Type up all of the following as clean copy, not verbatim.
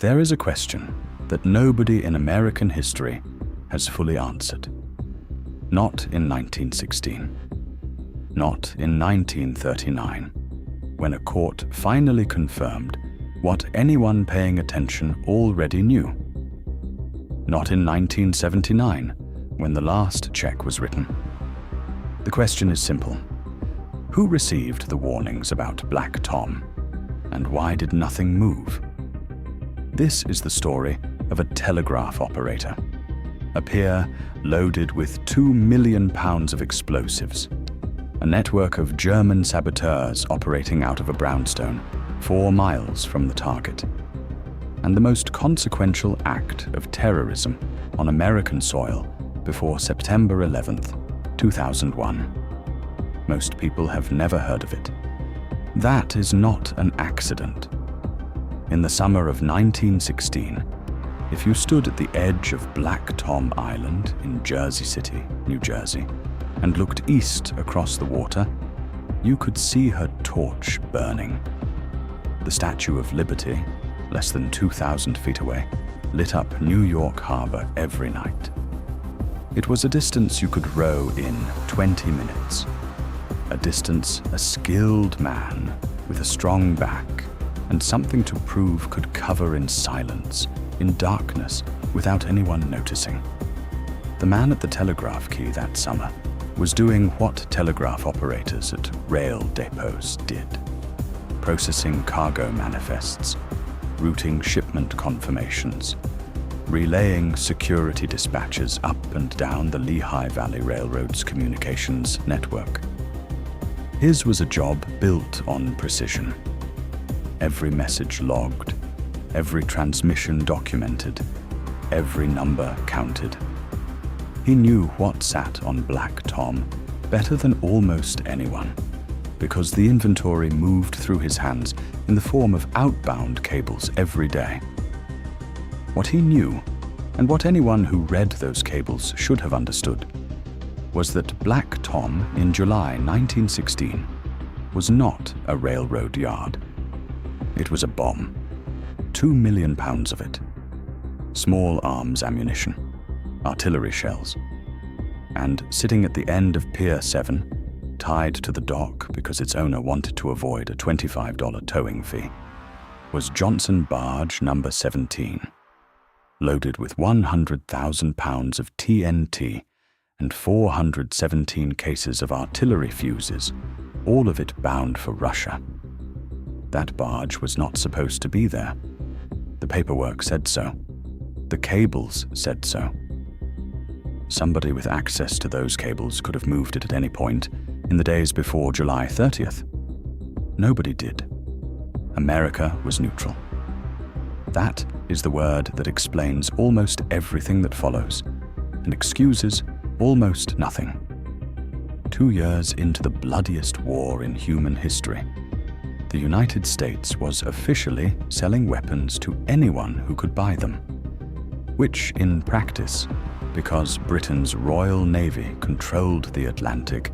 There is a question that nobody in American history has fully answered. Not in 1916. Not in 1939, when a court finally confirmed what anyone paying attention already knew. Not in 1979, when the last check was written. The question is simple. Who received the warnings about Black Tom, and why did nothing move? This is the story of a telegraph operator, a pier loaded with £2 million of explosives, a network of German saboteurs operating out of a brownstone 4 miles from the target, and the most consequential act of terrorism on American soil before September 11th, 2001. Most people have never heard of it. That is not an accident. In the summer of 1916, if you stood at the edge of Black Tom Island in Jersey City, New Jersey, and looked east across the water, you could see her torch burning. The Statue of Liberty, less than 2,000 feet away, lit up New York Harbor every night. It was a distance you could row in 20 minutes. A distance a skilled man with a strong back and something to prove could cover in silence, in darkness, without anyone noticing. The man at the telegraph key that summer was doing what telegraph operators at rail depots did: processing cargo manifests, routing shipment confirmations, relaying security dispatches up and down the Lehigh Valley Railroad's communications network. His was a job built on precision. Every message logged, every transmission documented, every number counted. He knew what sat on Black Tom better than almost anyone, because the inventory moved through his hands in the form of outbound cables every day. What he knew, and what anyone who read those cables should have understood, was that Black Tom in July 1916 was not a railroad yard. It was a bomb, £2 million of it, small arms ammunition, artillery shells, and sitting at the end of Pier 7, tied to the dock because its owner wanted to avoid a $25 towing fee, was Johnson barge number 17, loaded with 100,000 pounds of TNT and 417 cases of artillery fuses, all of it bound for Russia. That barge was not supposed to be there. The paperwork said so. The cables said so. Somebody with access to those cables could have moved it at any point in the days before July 30th. Nobody did. America was neutral. That is the word that explains almost everything that follows and excuses almost nothing. 2 years into the bloodiest war in human history, the United States was officially selling weapons to anyone who could buy them, which in practice, because Britain's Royal Navy controlled the Atlantic,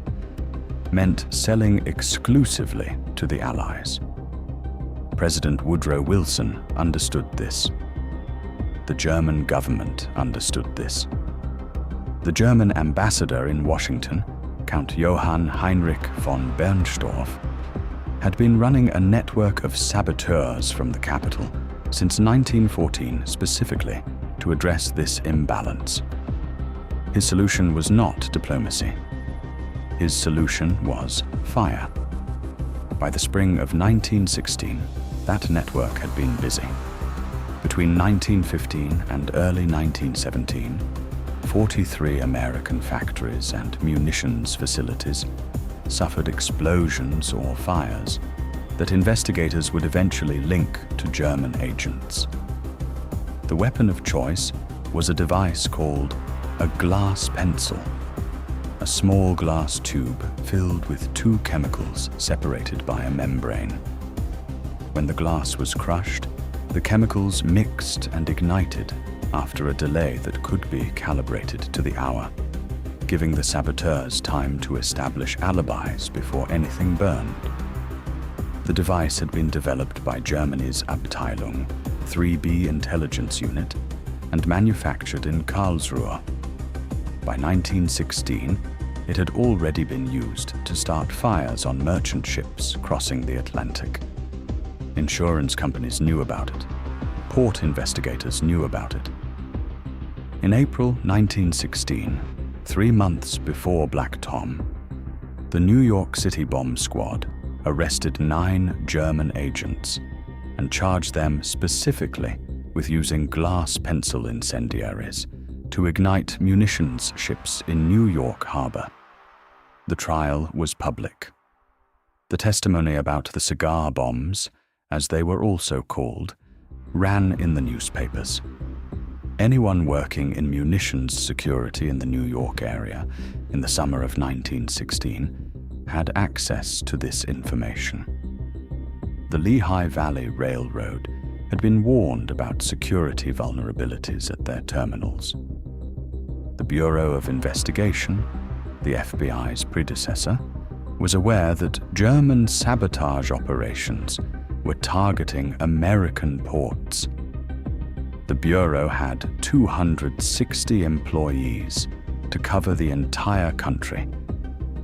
meant selling exclusively to the Allies. President Woodrow Wilson understood this. The German government understood this. The German ambassador in Washington, Count Johann Heinrich von Bernstorff, had been running a network of saboteurs from the capital since 1914 specifically to address this imbalance. His solution was not diplomacy. His solution was fire. By the spring of 1916, that network had been busy. Between 1915 and early 1917, 43 American factories and munitions facilities suffered explosions or fires that investigators would eventually link to German agents. The weapon of choice was a device called a glass pencil, a small glass tube filled with 2 chemicals separated by a membrane. When the glass was crushed, the chemicals mixed and ignited after a delay that could be calibrated to the hour, giving the saboteurs time to establish alibis before anything burned. The device had been developed by Germany's Abteilung 3B intelligence unit and manufactured in Karlsruhe. By 1916, it had already been used to start fires on merchant ships crossing the Atlantic. Insurance companies knew about it. Port investigators knew about it. In April 1916, 3 months before Black Tom, the New York City bomb squad arrested 9 German agents and charged them specifically with using glass pencil incendiaries to ignite munitions ships in New York Harbor. The trial was public. The testimony about the cigar bombs, as they were also called, ran in the newspapers. Anyone working in munitions security in the New York area in the summer of 1916 had access to this information. The Lehigh Valley Railroad had been warned about security vulnerabilities at their terminals. The Bureau of Investigation, the FBI's predecessor, was aware that German sabotage operations were targeting American ports. The Bureau had 260 employees to cover the entire country,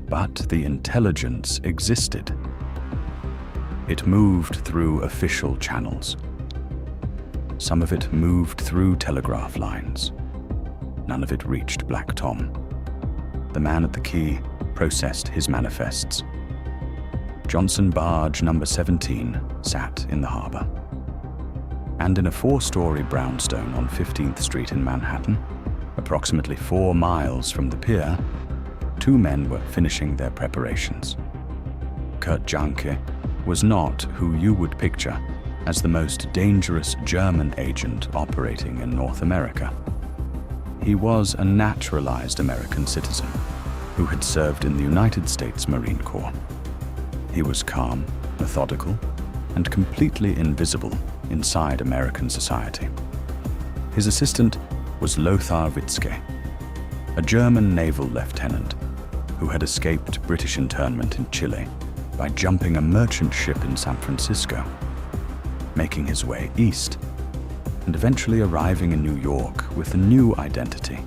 but the intelligence existed. It moved through official channels. Some of it moved through telegraph lines. None of it reached Black Tom. The man at the key processed his manifests. Johnson barge number 17 sat in the harbor. And in a 4-story brownstone on 15th Street in Manhattan, approximately 4 miles from the pier, 2 men were finishing their preparations. Kurt Janke was not who you would picture as the most dangerous German agent operating in North America. He was a naturalized American citizen who had served in the United States Marine Corps. He was calm, methodical, and completely invisible inside American society. His assistant was Lothar Witzke, a German naval lieutenant who had escaped British internment in Chile by jumping a merchant ship in San Francisco, making his way east, and eventually arriving in New York with a new identity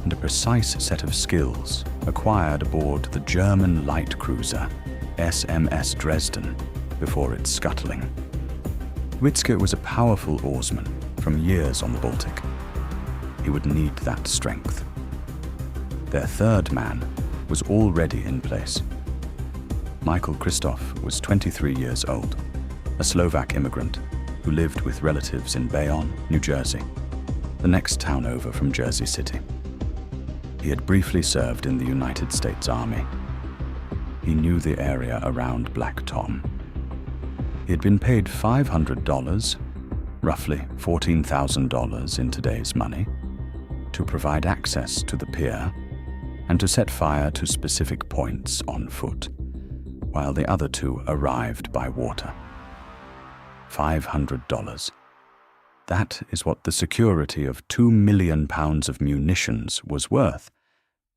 and a precise set of skills acquired aboard the German light cruiser SMS Dresden before its scuttling. Witzke was a powerful oarsman from years on the Baltic. He would need that strength. Their third man was already in place. Michael Christoph was 23 years old, a Slovak immigrant who lived with relatives in Bayonne, New Jersey, the next town over from Jersey City. He had briefly served in the United States Army. He knew the area around Black Tom. He had been paid $500, roughly $14,000 in today's money, to provide access to the pier and to set fire to specific points on foot, while the other 2 arrived by water. $500. That is what the security of 2 million pounds of munitions was worth,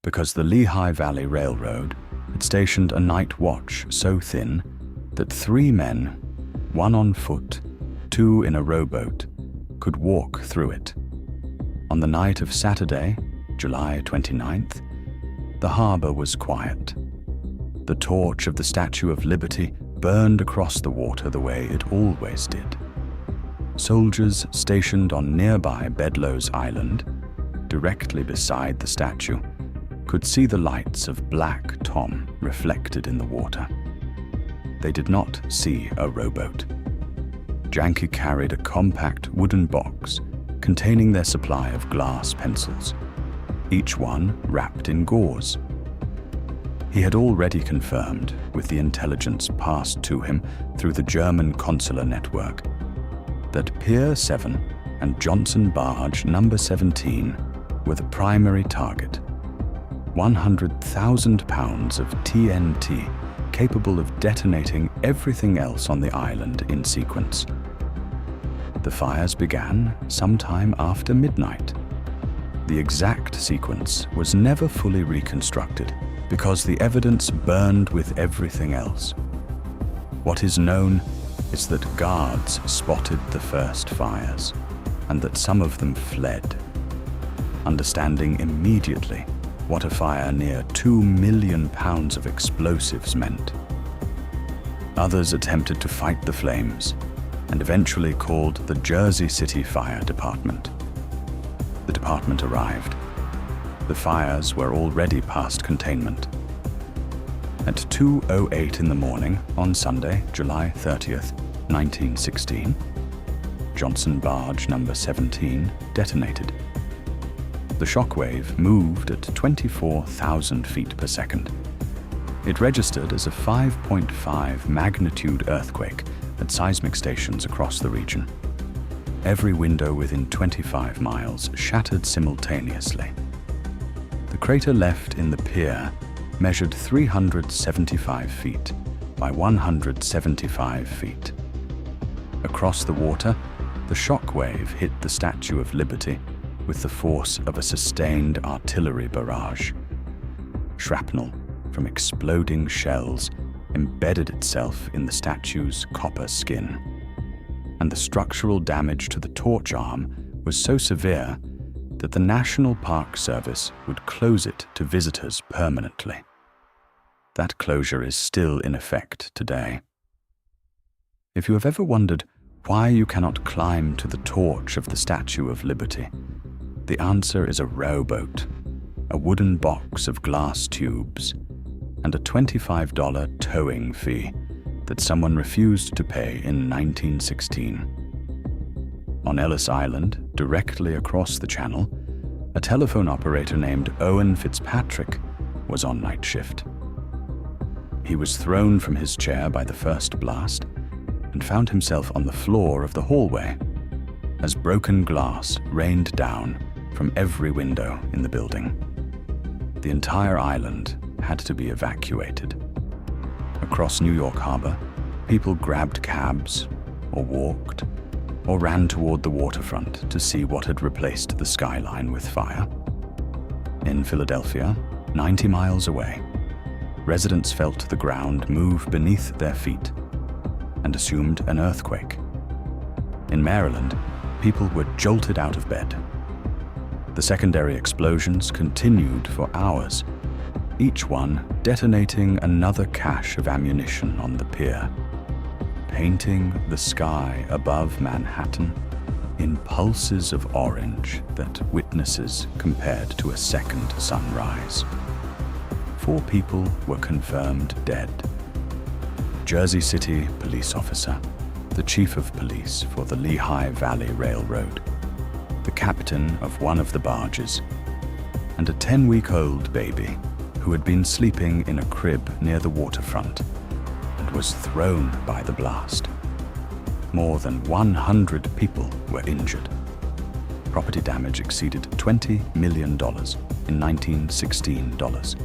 because the Lehigh Valley Railroad had stationed a night watch so thin that 3 men, 1 on foot, 2 in a rowboat, could walk through it. On the night of Saturday, July 29th, the harbor was quiet. The torch of the Statue of Liberty burned across the water the way it always did. Soldiers stationed on nearby Bedloe's Island, directly beside the statue, could see the lights of Black Tom reflected in the water. They did not see a rowboat. Janke carried a compact wooden box containing their supply of glass pencils, each one wrapped in gauze. He had already confirmed, with the intelligence passed to him through the German consular network, that Pier 7 and Johnson barge number 17 were the primary target. 100,000 pounds of TNT capable of detonating everything else on the island in sequence. The fires began sometime after midnight. The exact sequence was never fully reconstructed because the evidence burned with everything else. What is known is that guards spotted the first fires and that some of them fled, understanding immediately what a fire near 2 million pounds of explosives meant. Others attempted to fight the flames and eventually called the Jersey City Fire Department. The department arrived. The fires were already past containment. At 2:08 in the morning on Sunday, July 30th, 1916, Johnson barge number 17 detonated. The shockwave moved at 24,000 feet per second. It registered as a 5.5 magnitude earthquake at seismic stations across the region. Every window within 25 miles shattered simultaneously. The crater left in the pier measured 375 feet by 175 feet. Across the water, the shockwave hit the Statue of Liberty with the force of a sustained artillery barrage. Shrapnel from exploding shells embedded itself in the statue's copper skin, and the structural damage to the torch arm was so severe that the National Park Service would close it to visitors permanently. That closure is still in effect today. If you have ever wondered why you cannot climb to the torch of the Statue of Liberty, the answer is a rowboat, a wooden box of glass tubes, and a $25 towing fee that someone refused to pay in 1916. On Ellis Island, directly across the channel, a telephone operator named Owen Fitzpatrick was on night shift. He was thrown from his chair by the first blast and found himself on the floor of the hallway as broken glass rained down from every window in the building. The entire island had to be evacuated. Across New York Harbor, people grabbed cabs, or walked, or ran toward the waterfront to see what had replaced the skyline with fire. In Philadelphia, 90 miles away, residents felt the ground move beneath their feet and assumed an earthquake. In Maryland, people were jolted out of bed. The secondary explosions continued for hours, each one detonating another cache of ammunition on the pier, painting the sky above Manhattan in pulses of orange that witnesses compared to a second sunrise. 4 people were confirmed dead. Jersey City police officer, the chief of police for the Lehigh Valley Railroad, the captain of one of the barges, and a 10-week-old baby who had been sleeping in a crib near the waterfront and was thrown by the blast. More than 100 people were injured. Property damage exceeded $20 million in 1916 dollars,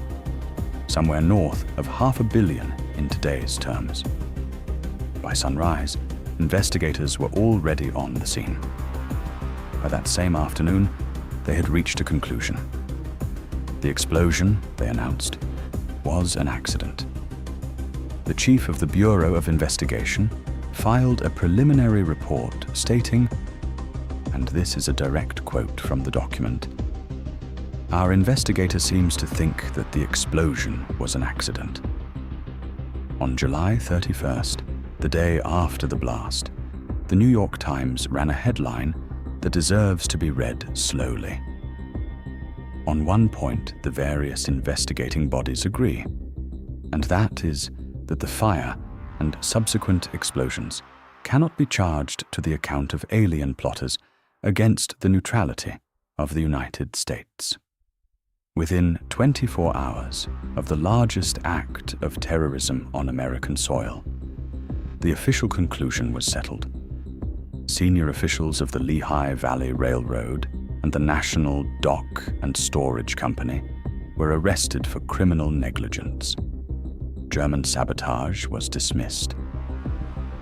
somewhere north of $500 million in today's terms. By sunrise, investigators were already on the scene. By that same afternoon, they had reached a conclusion. The explosion, they announced, was an accident. The chief of the Bureau of Investigation filed a preliminary report stating, and this is a direct quote from the document, "Our investigator seems to think that the explosion was an accident." On July 31st, the day after the blast, the New York Times ran a headline that deserves to be read slowly. On one point, the various investigating bodies agree, and that is that the fire and subsequent explosions cannot be charged to the account of alien plotters against the neutrality of the United States. Within 24 hours of the largest act of terrorism on American soil, the official conclusion was settled. Senior officials of the Lehigh Valley Railroad and the National Dock and Storage Company were arrested for criminal negligence. German sabotage was dismissed.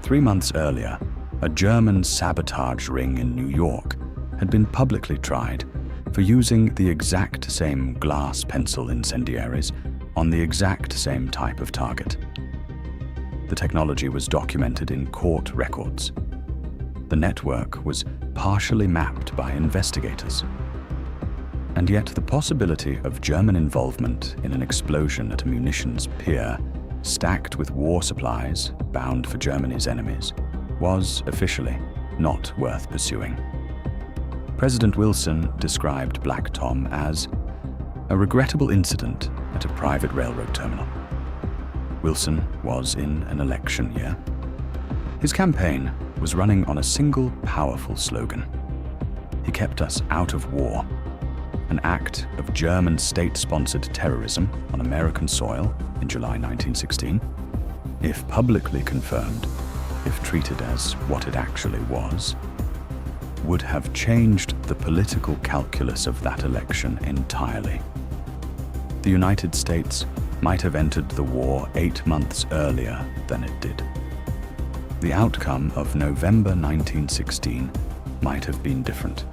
3 months earlier, a German sabotage ring in New York had been publicly tried for using the exact same glass pencil incendiaries on the exact same type of target. The technology was documented in court records. The network was partially mapped by investigators. And yet the possibility of German involvement in an explosion at a munitions pier stacked with war supplies bound for Germany's enemies was officially not worth pursuing. President Wilson described Black Tom as a regrettable incident at a private railroad terminal. Wilson was in an election year. His campaign was running on a single powerful slogan. He kept us out of war, an act of German state-sponsored terrorism on American soil in July 1916. If publicly confirmed, if treated as what it actually was, would have changed the political calculus of that election entirely. The United States might have entered the war 8 months earlier than it did. The outcome of November 1916 might have been different.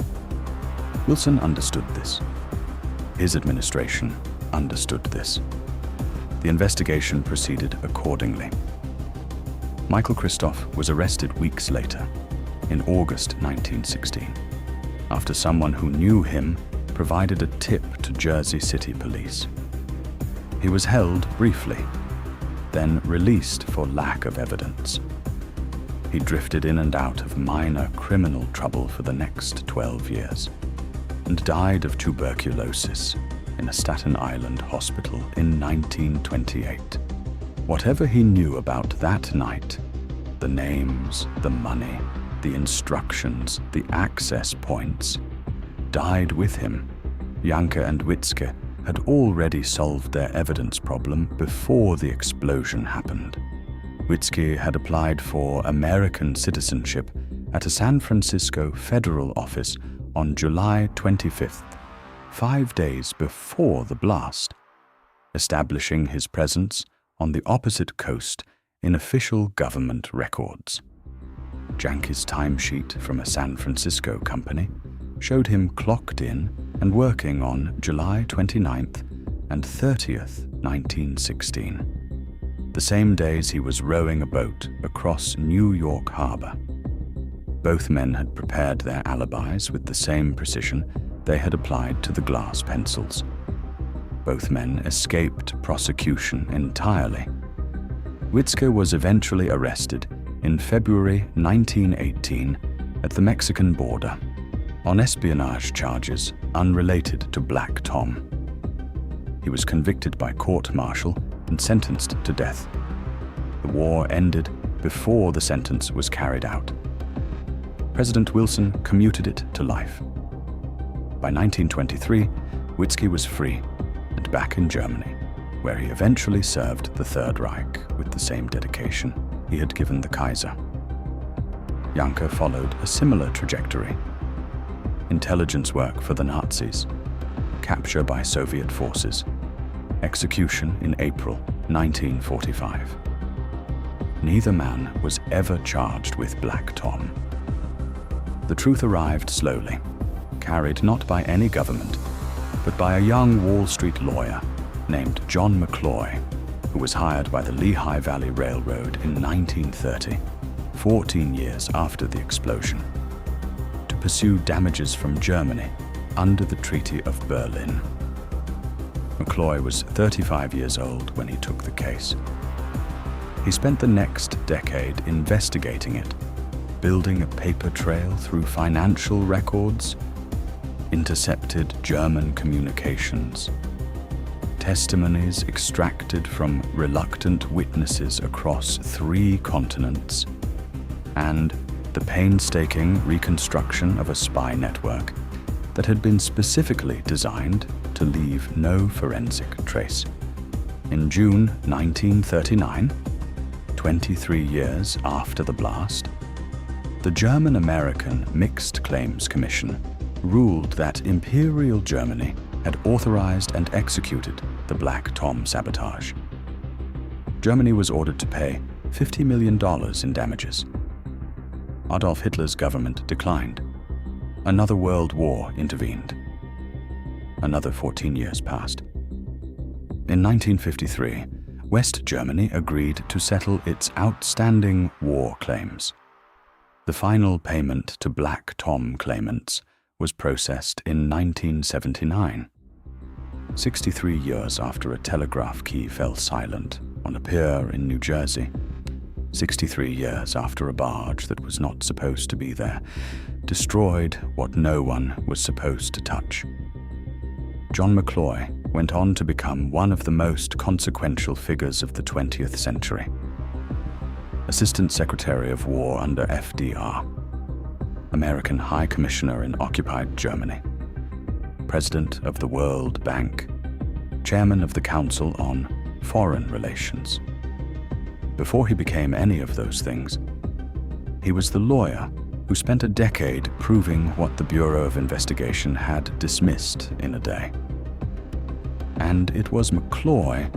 Wilson understood this. His administration understood this. The investigation proceeded accordingly. Michael Christoph was arrested weeks later, in August 1916, after someone who knew him provided a tip to Jersey City police. He was held briefly, then released for lack of evidence. He drifted in and out of minor criminal trouble for the next 12 years and died of tuberculosis in a Staten Island hospital in 1928. Whatever he knew about that night, the names, the money, the instructions, the access points, died with him. Janke and Witzke had already solved their evidence problem before the explosion happened. Witzke had applied for American citizenship at a San Francisco federal office on July 25th, 5 days before the blast, establishing his presence on the opposite coast in official government records. Janke's timesheet from a San Francisco company showed him clocked in and working on July 29th and 30th, 1916. The same days he was rowing a boat across New York Harbor. Both men had prepared their alibis with the same precision they had applied to the glass pencils. Both men escaped prosecution entirely. Witzke was eventually arrested in February 1918 at the Mexican border on espionage charges unrelated to Black Tom. He was convicted by court-martial and sentenced to death. The war ended before the sentence was carried out. President Wilson commuted it to life. By 1923, Witzke was free and back in Germany, where he eventually served the Third Reich with the same dedication he had given the Kaiser. Janke followed a similar trajectory. Intelligence work for the Nazis, capture by Soviet forces, execution in April 1945. Neither man was ever charged with Black Tom. The truth arrived slowly, carried not by any government, but by a young Wall Street lawyer named John McCloy, who was hired by the Lehigh Valley Railroad in 1930, 14 years after the explosion, to pursue damages from Germany under the Treaty of Berlin. McCloy was 35 years old when he took the case. He spent the next decade investigating it, building a paper trail through financial records, intercepted German communications, testimonies extracted from reluctant witnesses across 3 continents, and the painstaking reconstruction of a spy network that had been specifically designed to leave no forensic trace. In June 1939, 23 years after the blast, the German-American Mixed Claims Commission ruled that Imperial Germany had authorized and executed the Black Tom sabotage. Germany was ordered to pay $50 million in damages. Adolf Hitler's government declined. Another world war intervened. Another 14 years passed. In 1953, West Germany agreed to settle its outstanding war claims. The final payment to Black Tom claimants was processed in 1979, 63 years after a telegraph key fell silent on a pier in New Jersey, 63 years after a barge that was not supposed to be there destroyed what no one was supposed to touch. John McCloy went on to become one of the most consequential figures of the 20th century. Assistant Secretary of War under FDR, American High Commissioner in occupied Germany, President of the World Bank, Chairman of the Council on Foreign Relations. Before he became any of those things, he was the lawyer who spent a decade proving what the Bureau of Investigation had dismissed in a day. And it was McCloy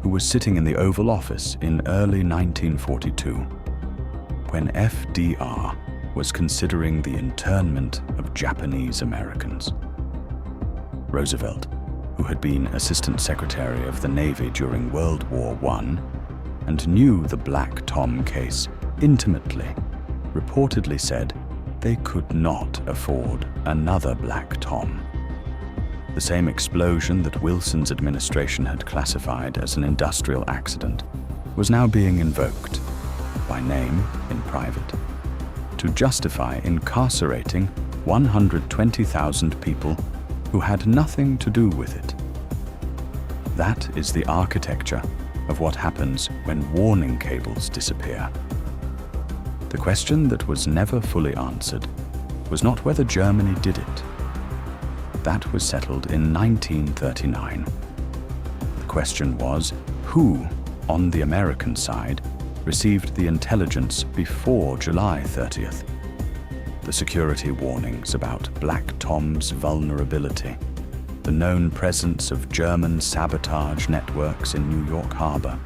who was sitting in the Oval Office in early 1942 when FDR was considering the internment of Japanese Americans. Roosevelt, who had been Assistant Secretary of the Navy during World War I and knew the Black Tom case intimately, reportedly said they could not afford another Black Tom. The same explosion that Wilson's administration had classified as an industrial accident was now being invoked, by name in private, to justify incarcerating 120,000 people who had nothing to do with it. That is the architecture of what happens when warning cables disappear. The question that was never fully answered was not whether Germany did it. That was settled in 1939. The question was who, on the American side, received the intelligence before July 30th. The security warnings about Black Tom's vulnerability, the known presence of German sabotage networks in New York Harbor,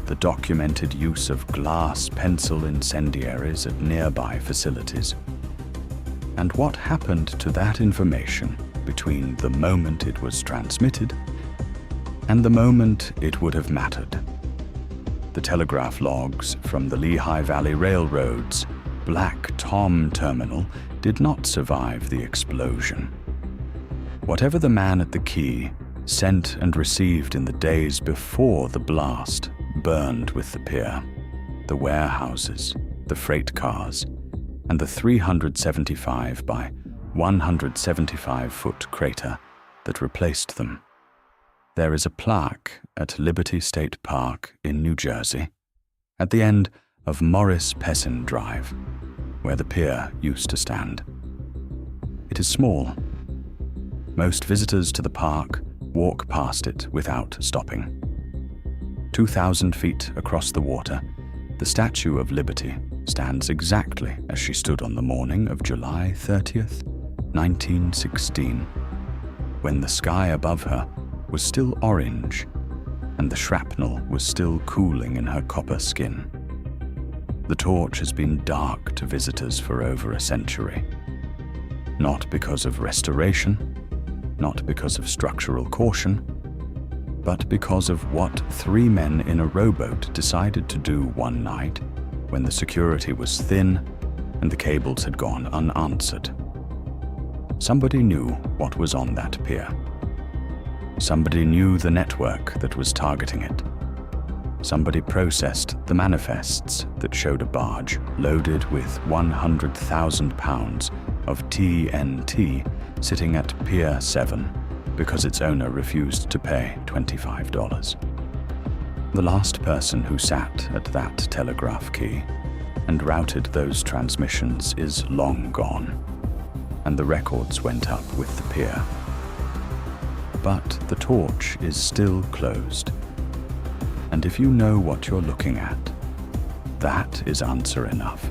the documented use of glass pencil incendiaries at nearby facilities. And what happened to that information between the moment it was transmitted and the moment it would have mattered? The telegraph logs from the Lehigh Valley Railroad's Black Tom terminal did not survive the explosion. Whatever the man at the key sent and received in the days before the blast burned with the pier, the warehouses, the freight cars, and the 375 by 175-foot crater that replaced them. There is a plaque at Liberty State Park in New Jersey, at the end of Morris Pessin Drive, where the pier used to stand. It is small. Most visitors to the park walk past it without stopping. 2,000 feet across the water, the Statue of Liberty stands exactly as she stood on the morning of July 30th, 1916, when the sky above her was still orange and the shrapnel was still cooling in her copper skin. The torch has been dark to visitors for over a century, not because of restoration, not because of structural caution, but because of what 3 men in a rowboat decided to do one night when the security was thin and the cables had gone unanswered. Somebody knew what was on that pier. Somebody knew the network that was targeting it. Somebody processed the manifests that showed a barge loaded with 100,000 pounds of TNT sitting at Pier 7 because its owner refused to pay $25. The last person who sat at that telegraph key and routed those transmissions is long gone, and the records went up with the pier. But the torch is still closed. And if you know what you're looking at, that is answer enough.